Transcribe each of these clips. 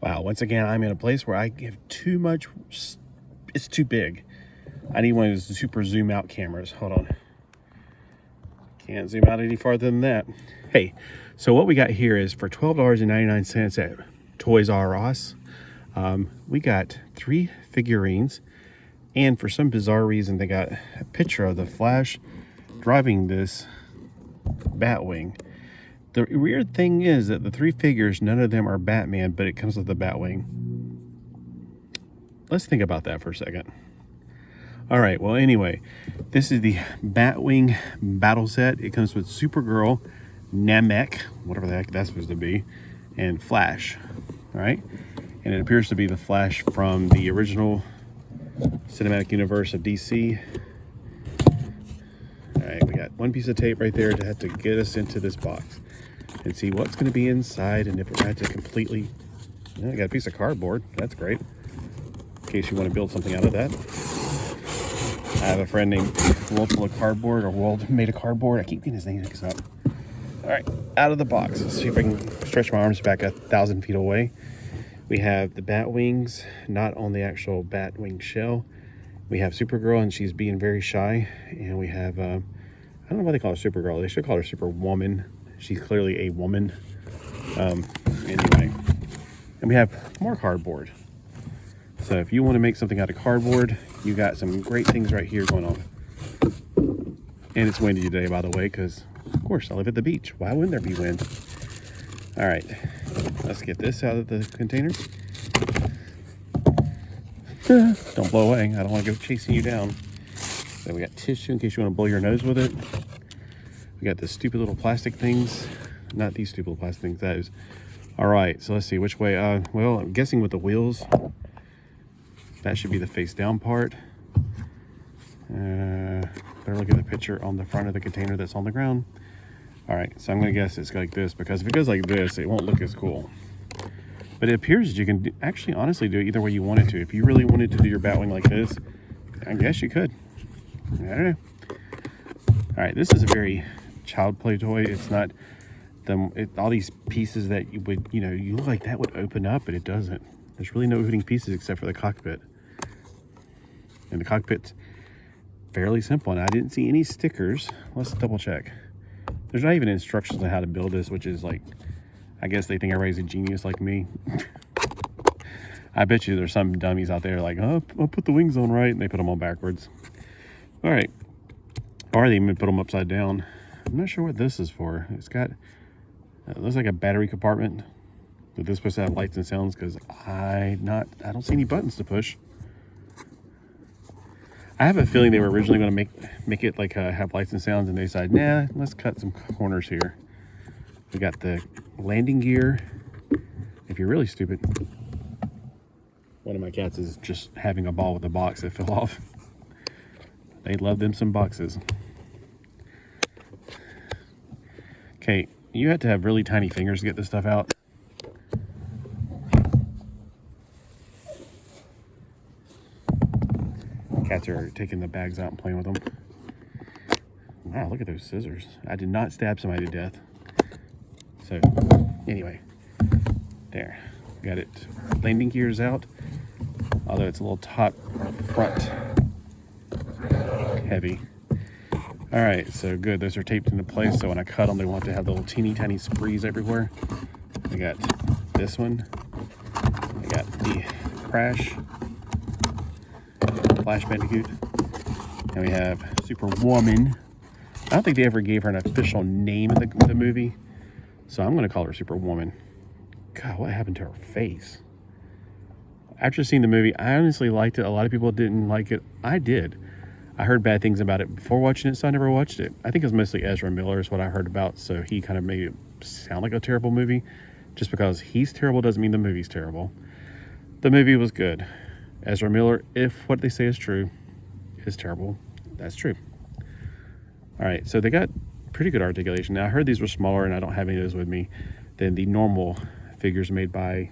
Wow, once again, I'm in a place where I give too much. It's too big. I need one of those super zoom out cameras. Hold on. Can't zoom out any farther than that. Hey, so what we got here is for $12.99 at Toys R Us. We got 3 figurines, and for some bizarre reason, they got a picture of the Flash driving this Batwing. The weird thing is that the 3 figures, none of them are Batman, but it comes with the Batwing. Let's think about that for a second. All right, well, anyway, this is the Batwing battle set. It comes with Supergirl, Namek, whatever the heck that's supposed to be, and Flash, all right? And it appears to be the Flash from the original cinematic universe of DC. All right, we got one piece of tape right there to have to get us into this box and see what's going to be inside, and if it had to completely, I got a piece of cardboard. That's great, in case you want to build something out of that. I have a friend named World Full of Cardboard, or World Made of Cardboard. I keep getting his name mixed up. All right, out of the box. Let's see if I can stretch my arms back 1,000 feet away. We have the Batwings, not on the actual Batwing shell. We have Supergirl, and she's being very shy. And we have, I don't know why they call her Supergirl. They should call her Superwoman. She's clearly a woman. Anyway, and we have more cardboard. So if you want to make something out of cardboard, you got some great things right here going on. And it's windy today, by the way, because, of course, I live at the beach. Why wouldn't there be wind? All right, let's get this out of the container. Don't blow away. I don't want to go chasing you down. So we got tissue in case you want to blow your nose with it. We got the stupid little plastic things. Not these stupid little plastic things, those. All right, so let's see which way. Well, I'm guessing with the wheels, that should be the face down part. Better look at the picture on the front of the container that's on the ground. All right, so I'm gonna guess it's like this, because if it goes like this, it won't look as cool. But it appears that you can actually honestly do it either way you wanted to. If you really wanted to do your Batwing like this, I guess you could. I don't know. All right, this is a very child play toy. It's not all these pieces that you would, you look like that would open up, but it doesn't. There's really no opening pieces except for the cockpit. And the cockpit's fairly simple, and I didn't see any stickers. Let's double check. There's not even instructions on how to build this, which is like, I guess they think everybody's a genius like me. I bet you there's some dummies out there like, oh, I'll put the wings on right, and they put them on backwards. All right. Or they even put them upside down. I'm not sure what this is for. It's got, it looks like a battery compartment. But this is supposed to have lights and sounds, because I don't see any buttons to push. I have a feeling they were originally going to make it like have lights and sounds, and they decided, nah, let's cut some corners here. We got the landing gear. If you're really stupid, one of my cats is just having a ball with the box that fell off. They love them some boxes. Okay, you have to have really tiny fingers to get this stuff out. Cats are taking the bags out and playing with them. Wow, look at those scissors. I did not stab somebody to death. So, anyway, there. Got it. Landing gears out. Although it's a little top front heavy. All right, so good. Those are taped into place, so when I cut them, they want to have the little teeny tiny sprees everywhere. I got this one. I got the Crash, Flash Bandicoot, and we have Superwoman. I don't think they ever gave her an official name in the movie, so I'm going to call her Superwoman. God, what happened to her face? After seeing the movie, I honestly liked it. A lot of people didn't like it. I did. I heard bad things about it before watching it, so I never watched it. I think it was mostly Ezra Miller is what I heard about, so he kind of made it sound like a terrible movie. Just because he's terrible doesn't mean the movie's terrible. The movie was good. Ezra Miller, if what they say is true, is terrible. That's true. All right, so they got pretty good articulation. Now, I heard these were smaller, and I don't have any of those with me, than the normal figures made by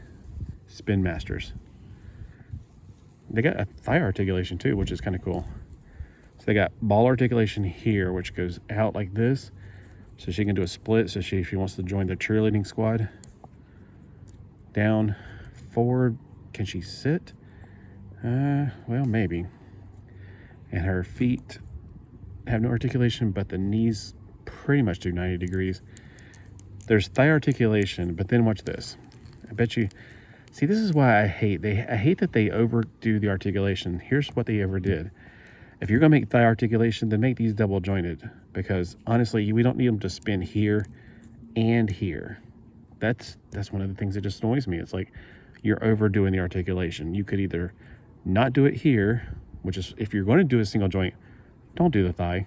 Spin Masters. They got a thigh articulation, too, which is kind of cool. So they got ball articulation here, which goes out like this. So she can do a split. So if she wants to join the cheerleading squad. Down, forward. Can she sit? Well, maybe. And her feet have no articulation, but the knees pretty much do 90 degrees. There's thigh articulation, but then watch this. I bet you, see, this is why I hate that they overdo the articulation. Here's what they overdid. If you're gonna make thigh articulation, then make these double jointed, because honestly, we don't need them to spin here and here. That's one of the things that just annoys me. It's like you're overdoing the articulation. You could either not do it here, which is, if you're going to do a single joint, don't do the thigh.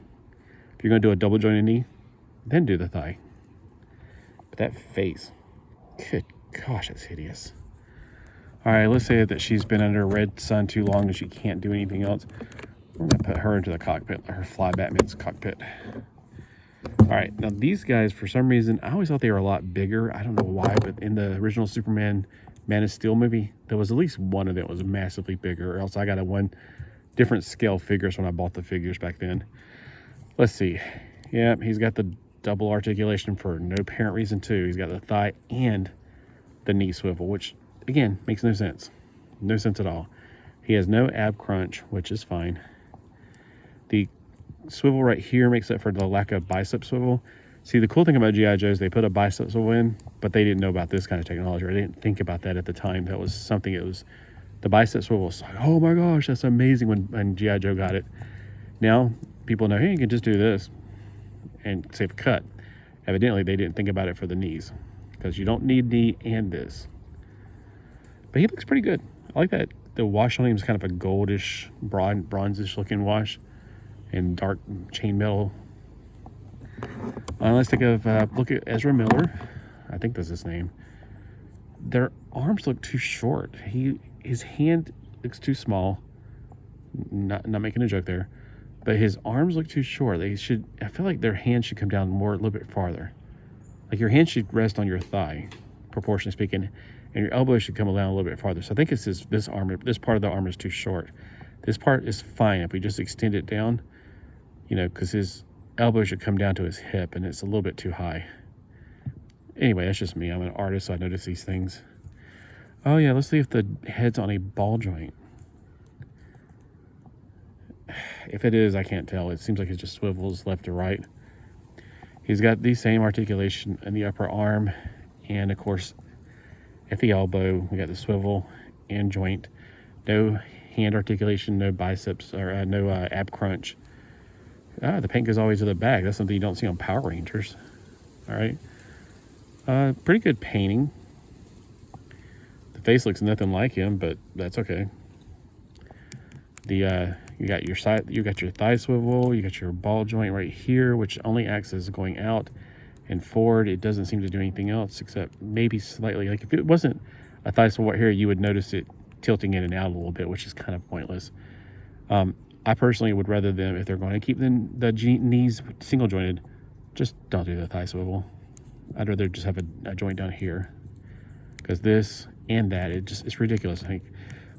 If you're going to do a double jointed knee, then do the thigh. But that face, good gosh, that's hideous. All right, let's say that she's been under a red sun too long and she can't do anything else. We're going to put her into the cockpit, her fly Batman's cockpit. All right, now these guys, for some reason, I always thought they were a lot bigger. I don't know why, but in the original Superman Man of Steel movie, there was at least one of them was massively bigger, or else I got a one different scale figures when I bought the figures back then. Let's see. Yeah, he's got the double articulation for no apparent reason too. He's got the thigh and the knee swivel, which again makes no sense. No sense at all. He has no ab crunch, which is fine. The swivel right here makes up for the lack of bicep swivel. See, the cool thing about G.I. Joes, they put a bicep swivel in, but they didn't know about this kind of technology, or they didn't think about that at the time. That was something, it was, the bicep swivel was like, oh my gosh, that's amazing when G.I. Joe got it. Now, people know, hey, you can just do this and save a cut. Evidently, they didn't think about it for the knees, because you don't need knee and this. But he looks pretty good. I like that. The wash on him is kind of a goldish, bronzish looking wash, and dark chainmail. Let's take a look at Ezra Miller. I think that's his name. Their arms look too short. His hand looks too small. Not making a joke there, but his arms look too short. I feel like their hands should come down more, a little bit farther. Like your hand should rest on your thigh, proportionally speaking, and your elbow should come down a little bit farther. So I think it's this part of the arm is too short. This part is fine if we just extend it down, because his elbow should come down to his hip, and it's a little bit too high. Anyway, that's just me. I'm an artist, so I notice these things. Oh yeah, let's see if the head's on a ball joint. If it is, I can't tell. It seems like it just swivels left to right. He's got the same articulation in the upper arm, and of course, at the elbow, we got the swivel and joint. No hand articulation, no biceps, or no ab crunch. The paint goes always to the back. That's something you don't see on Power Rangers. All right. Pretty good painting. The face looks nothing like him, but that's okay. You got your thigh swivel, you got your ball joint right here, which only acts as going out and forward. It doesn't seem to do anything else except maybe slightly. Like if it wasn't a thigh swivel right here, you would notice it tilting in and out a little bit, which is kind of pointless. I personally would rather them, if they're going to keep the knees single jointed, just don't do the thigh swivel. I'd rather just have a joint down here, because this and that, it's ridiculous. I think,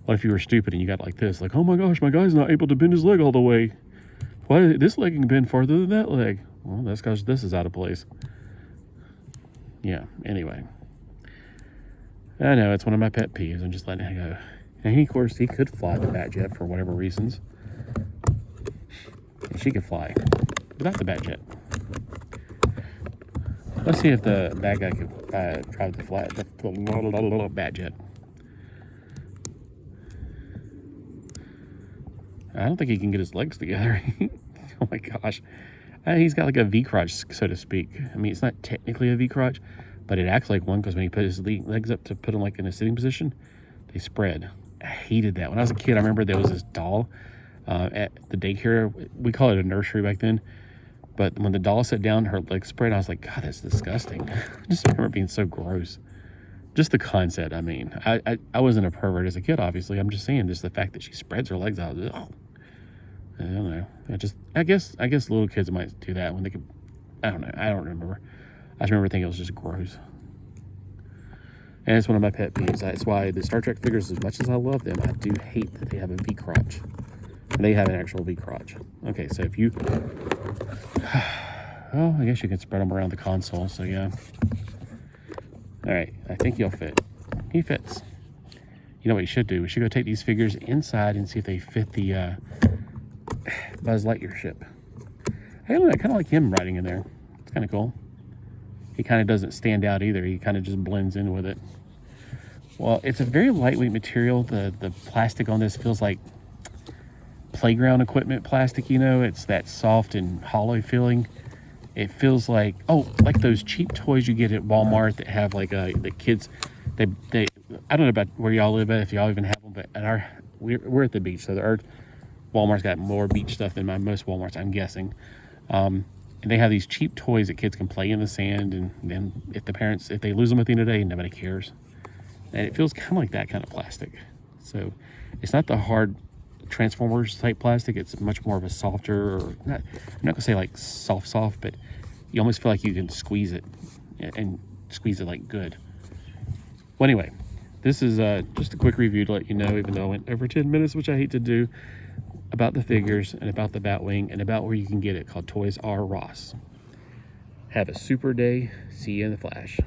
what if you were stupid and you got like this, like, oh my gosh, my guy's not able to bend his leg all the way. Why this leg can bend farther than that leg? Well, that's because this is out of place. Yeah, anyway. I know, it's one of my pet peeves. I'm just letting it go. And of course, he could fly the Batjet for whatever reasons. And she could fly, but not the Batjet. Let's see if the bad guy can drive the Batjet. I don't think he can get his legs together. Oh my gosh. He's got like a V-crotch, so to speak. I mean, it's not technically a V-crotch, but it acts like one, because when he put his legs up to put them like in a sitting position, they spread. I hated that. When I was a kid, I remember there was this doll at the daycare. We call it a nursery back then. But when the doll sat down, her legs spread. I was like, God, that's disgusting. I just remember it being so gross. Just the concept, I mean. I wasn't a pervert as a kid, obviously. I'm just saying, just the fact that she spreads her legs out. Ugh. I don't know. I guess little kids might do that when they could. I don't know. I don't remember. I just remember thinking it was just gross. And it's one of my pet peeves. That's why the Star Trek figures, as much as I love them, I do hate that they have a V-crotch. They have an actual V-crotch. Okay, so if you... Well, I guess you can spread them around the console, so yeah. All right, I think you'll fit. He fits. You know what you should do? We should go take these figures inside and see if they fit the Buzz Lightyear ship. I don't know, I kind of like him riding in there. It's kind of cool. He kind of doesn't stand out either. He kind of just blends in with it. Well, it's a very lightweight material. The plastic on this feels like playground equipment plastic, you know. It's that soft and hollow feeling. It feels like, oh, like those cheap toys you get at Walmart that have like the kids, they I don't know about where y'all live at, if y'all even have them, but at we're at the beach, so our Walmart's got more beach stuff than most Walmarts, I'm guessing. And they have these cheap toys that kids can play in the sand, and then if they lose them at the end of the day, nobody cares. And it feels kind of like that kind of plastic. So it's not the hard Transformers type plastic. It's much more of a softer, or not, I'm not gonna say like soft, but you almost feel like you can squeeze it and squeeze it like good. Well, anyway, this is just a quick review to let you know, even though I went over 10 minutes, which I hate to do, about the figures and about the Batwing and about where you can get it, called Toys R Us. Have a super day. See you in the flash.